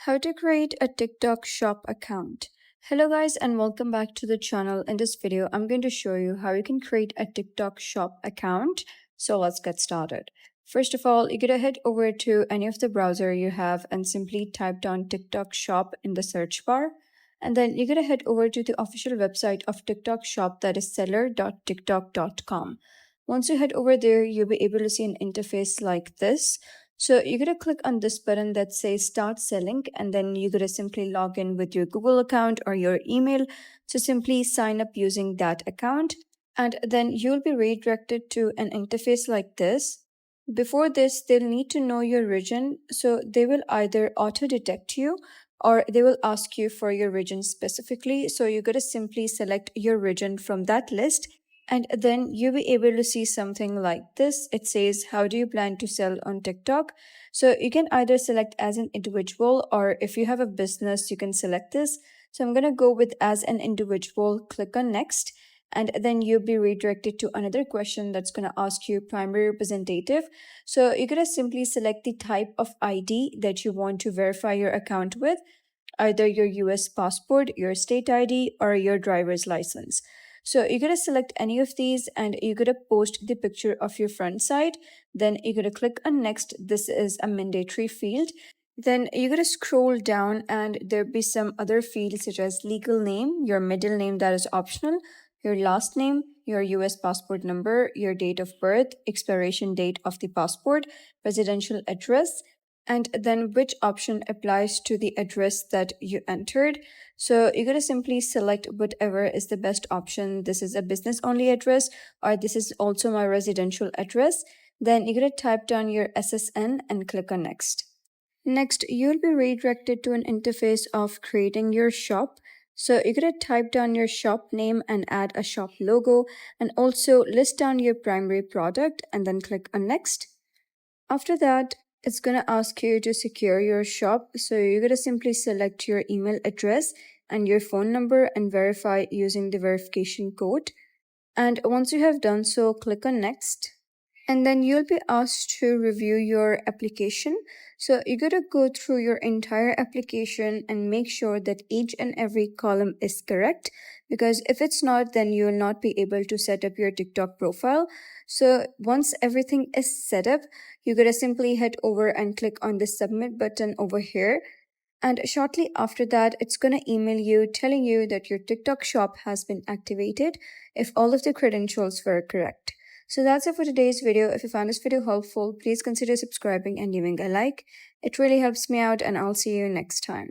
How to create a TikTok shop account. Hello guys and welcome back to the channel. In this video, I'm going to show you how you can create a TikTok shop account. So let's get started. First of all, you're going to head over to any of the browser you have and simply type down TikTok shop in the search bar. And then you're going to head over to the official website of TikTok shop, that is seller.tiktok.com. Once you head over there, you'll be able to see an interface like this. So you're going to click on this button that says start selling, and then you're going to simply log in with your Google account or your email. So simply sign up using that account, and then you'll be redirected to an interface like this. Before this, they'll need to know your region. So they will either auto detect you or they will ask you for your region specifically. So you're going to simply select your region from that list, and then you'll be able to see something like this. It says, how do you plan to sell on TikTok? So you can either select as an individual, or if you have a business, you can select this. So I'm going to go with as an individual, click on next, and then you'll be redirected to another question that's going to ask you primary representative. So you're going to simply select the type of ID that you want to verify your account with, either your US passport, your state ID, or your driver's license. So you're going to select any of these and you're going to post the picture of your front side. Then you're going to click on next. This is a mandatory field. Then you're going to scroll down and there'll be some other fields such as legal name, your middle name that is optional, your last name, your US passport number, your date of birth, expiration date of the passport, residential address, and then which option applies to the address that you entered. So you're going to simply select whatever is the best option. This is a business only address, or this is also my residential address. Then you're going to type down your SSN and click on next. Next, you'll be redirected to an interface of creating your shop. So you're going to type down your shop name and add a shop logo, and also list down your primary product and then click on next. After that, it's going to ask you to secure your shop. So you're going to simply select your email address and your phone number and verify using the verification code. And once you have done so, click on next. And then you'll be asked to review your application. So you got to go through your entire application and make sure that each and every column is correct, because if it's not, then you will not be able to set up your TikTok profile. So once everything is set up, you got to simply head over and click on the submit button over here. And shortly after that, it's going to email you telling you that your TikTok shop has been activated if all of the credentials were correct. So that's it for today's video. If you found this video helpful, please consider subscribing and giving a like. It really helps me out, and I'll see you next time.